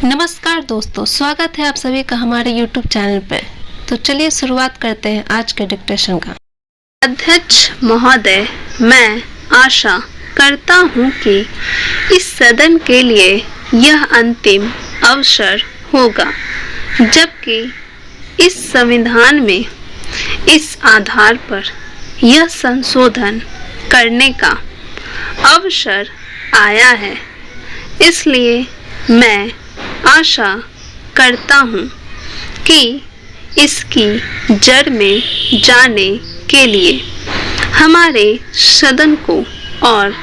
नमस्कार दोस्तों, स्वागत है आप सभी का हमारे YouTube चैनल पर। तो चलिए शुरुआत करते हैं आज के डिस्कशन का। अध्यक्ष महोदय, मैं आशा करता हूं कि इस सदन के लिए यह अंतिम अवसर होगा जबकि इस संविधान में इस आधार पर यह संशोधन करने का अवसर आया है। इसलिए मैं आशा करता हूँ कि इसकी जड़ में जाने के लिए हमारे सदन को और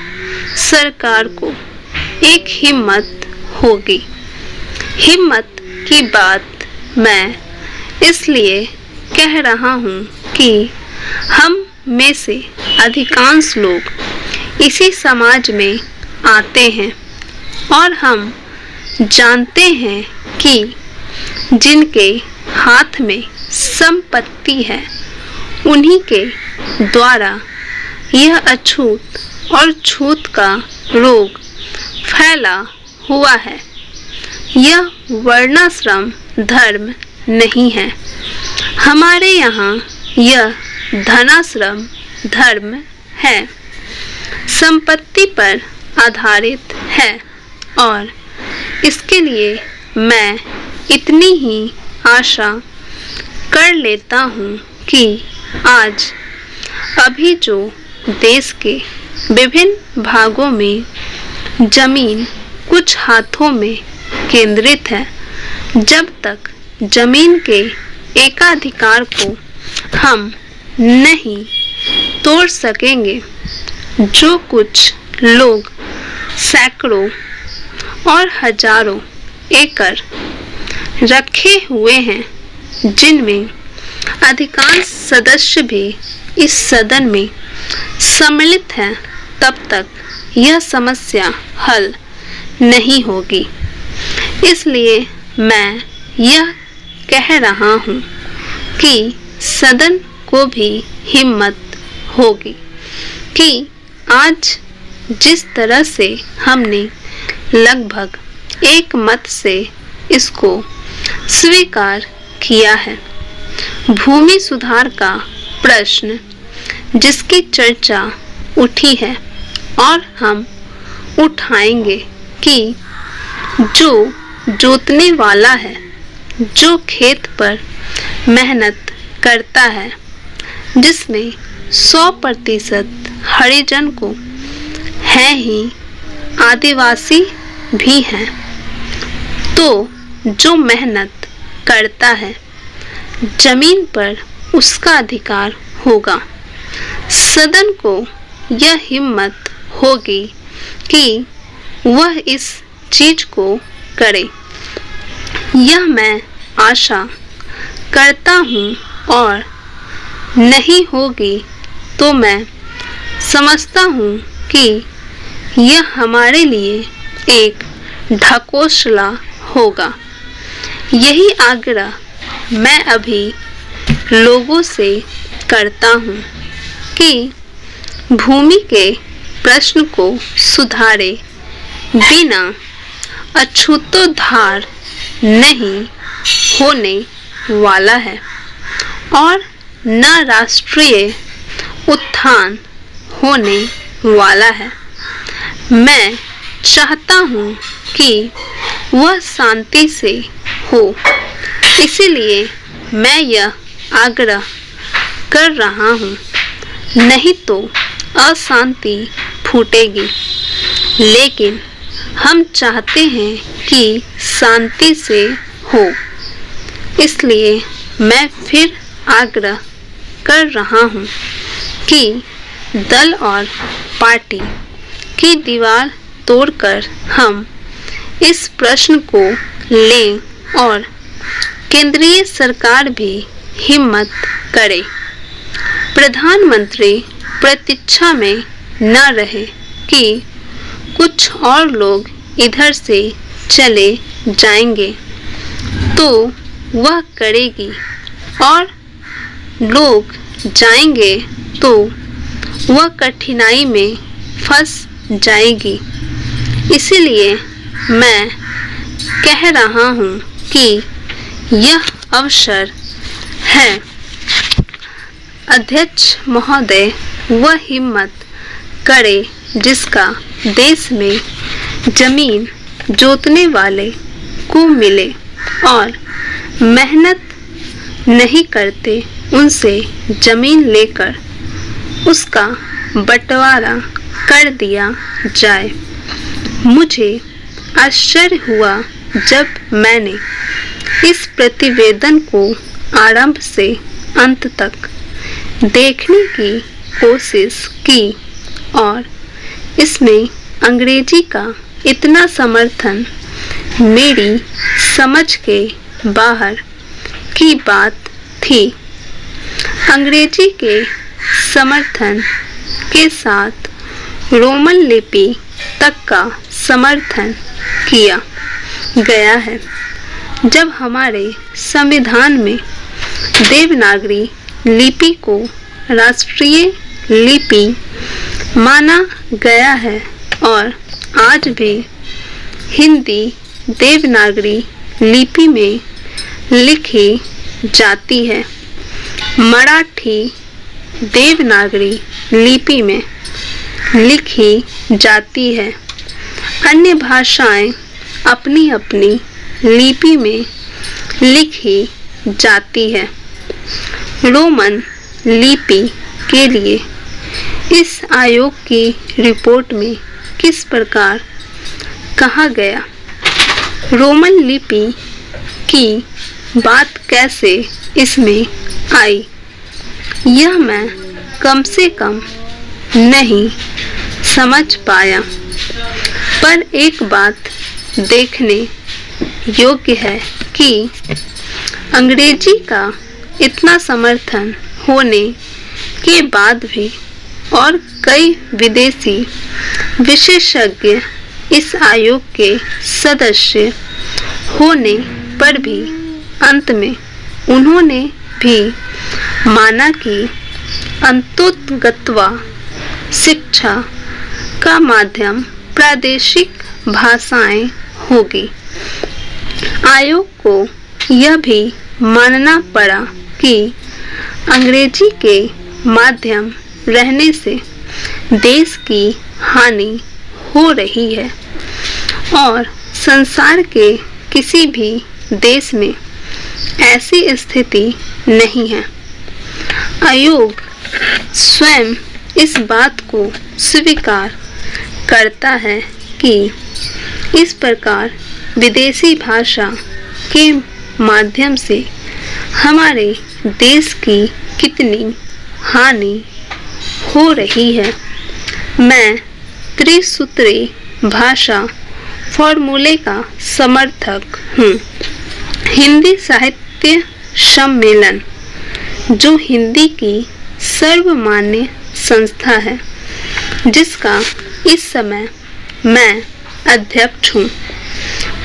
सरकार को एक हिम्मत होगी। हिम्मत की बात मैं इसलिए कह रहा हूँ कि हम में से अधिकांश लोग इसी समाज में आते हैं और हम जानते हैं कि जिनके हाथ में संपत्ति है उन्हीं के द्वारा यह अछूत और छूत का रोग फैला हुआ है। यह वर्णाश्रम धर्म नहीं है। हमारे यहाँ यह धनाश्रम धर्म है, संपत्ति पर आधारित है और इसके लिए मैं इतनी ही आशा कर लेता हूँ कि आज अभी जो देश के विभिन्न भागों में जमीन कुछ हाथों में केंद्रित है, जब तक जमीन के एकाधिकार को हम नहीं तोड़ सकेंगे, जो कुछ लोग सैकड़ों और हजारों एकड़ रखे हुए हैं, जिनमें अधिकांश सदस्य भी इस सदन में सम्मिलित हैं, तब तक यह समस्या हल नहीं होगी। इसलिए मैं यह कह रहा हूँ कि सदन को भी हिम्मत होगी कि आज जिस तरह से हमने लगभग एक मत से इसको स्वीकार किया है, भूमि सुधार का प्रश्न जिसकी चर्चा उठी है और हम उठाएंगे कि जो जोतने वाला है, जो खेत पर मेहनत करता है, जिसमें 100% हरिजन को है ही आदिवासी भी हैं, तो जो मेहनत करता है जमीन पर उसका अधिकार होगा। सदन को यह हिम्मत होगी कि वह इस चीज को करे। यह मैं आशा करता हूँ और नहीं होगी तो मैं समझता हूँ कि यह हमारे लिए एक ढकोसला होगा। यही आग्रह मैं अभी लोगों से करता हूँ कि भूमि के प्रश्न को सुधारे बिना अछूतोद्धार नहीं होने वाला है और न राष्ट्रीय उत्थान होने वाला है। मैं चाहता हूँ कि वह शांति से हो, इसीलिए मैं यह आग्रह कर रहा हूँ, नहीं तो अशांति फूटेगी। लेकिन हम चाहते हैं कि शांति से हो, इसलिए मैं फिर आग्रह कर रहा हूँ कि दल और पार्टी की दीवार तोड़कर हम इस प्रश्न को लें और केंद्रीय सरकार भी हिम्मत करे। प्रधानमंत्री प्रतीक्षा में न रहे कि कुछ और लोग इधर से चले जाएंगे, तो वह करेगी और लोग जाएंगे तो वह कठिनाई में फंस जाएगी। इसीलिए मैं कह रहा हूँ कि यह अवसर है। अध्यक्ष महोदय वह हिम्मत करे जिसका देश में जमीन जोतने वाले को मिले और मेहनत नहीं करते उनसे जमीन लेकर उसका बंटवारा कर दिया जाए। मुझे आश्चर्य हुआ जब मैंने इस प्रतिवेदन को आरंभ से अंत तक देखने की कोशिश की और इसमें अंग्रेजी का इतना समर्थन मेरी समझ के बाहर की बात थी। अंग्रेजी के समर्थन के साथ रोमन लिपि तक का समर्थन किया गया है। जब हमारे संविधान में देवनागरी लिपि को राष्ट्रीय लिपि माना गया है और आज भी हिंदी देवनागरी लिपि में लिखी जाती है, मराठी देवनागरी लिपि में लिखी जाती है, अन्य भाषाएं अपनी अपनी लिपि में लिखी जाती है। रोमन लिपि के लिए इस आयोग की रिपोर्ट में किस प्रकार कहा गया? रोमन लिपि की बात कैसे इसमें आई, यह मैं कम से कम नहीं समझ पाया। पर एक बात देखने योग्य है कि अंग्रेजी का इतना समर्थन होने के बाद भी और कई विदेशी विशेषज्ञ इस आयोग के सदस्य होने पर भी अंत में उन्होंने भी माना कि अंतोगत्वा शिक्षा का माध्यम प्रादेशिक भाषाएं होगी। आयोग को यह भी मानना पड़ा कि अंग्रेजी के माध्यम रहने से देश की हानि हो रही है और संसार के किसी भी देश में ऐसी स्थिति नहीं है। आयोग स्वयं इस बात को स्वीकार करता है कि इस प्रकार विदेशी भाषा के माध्यम से हमारे देश की कितनी हानि हो रही है। मैं त्रिसूत्री भाषा फॉर्मूले का समर्थक हूँ। हिंदी साहित्य सम्मेलन जो हिंदी की सर्वमान्य संस्था है, जिसका इस समय मैं अध्यक्ष हूँ,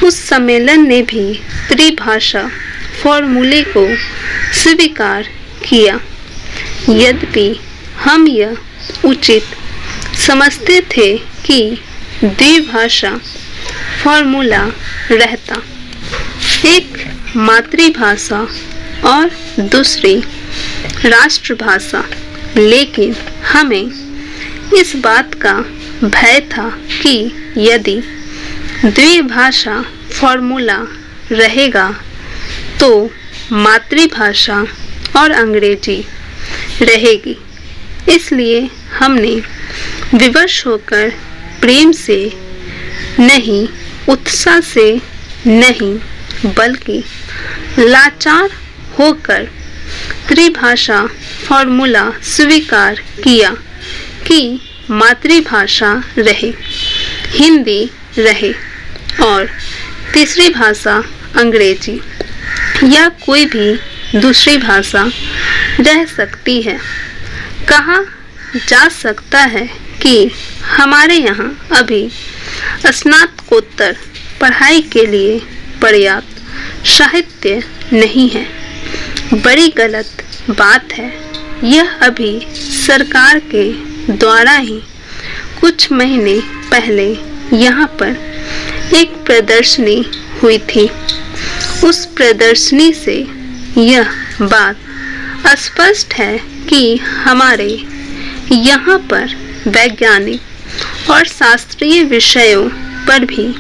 उस सम्मेलन ने भी त्रिभाषा फॉर्मूले को स्वीकार किया। यद्यपि हम यह उचित समझते थे कि द्विभाषा फॉर्मूला रहता, एक मातृभाषा और दूसरी राष्ट्रभाषा, लेकिन हमें इस बात का भय था कि यदि द्विभाषा फॉर्मूला रहेगा तो मातृभाषा और अंग्रेजी रहेगी। इसलिए हमने विवश होकर प्रेम से नहीं, उत्साह से नहीं, बल्कि लाचार होकर त्रिभाषा फॉर्मूला स्वीकार किया कि मातृभाषा रहे, हिंदी रहे और तीसरी भाषा अंग्रेजी या कोई भी दूसरी भाषा रह सकती है। कहा जा सकता है कि हमारे यहाँ अभी स्नातकोत्तर पढ़ाई के लिए पर्याप्त साहित्य नहीं है। बड़ी गलत बात है। यह अभी सरकार के द्वारा ही कुछ महीने पहले यहाँ पर एक प्रदर्शनी हुई थी। उस प्रदर्शनी से यह बात स्पष्ट है कि हमारे यहाँ पर वैज्ञानिक और शास्त्रीय विषयों पर भी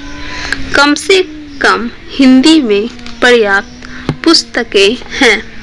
कम से कम हिंदी में पर्याप्त पुस्तकें हैं।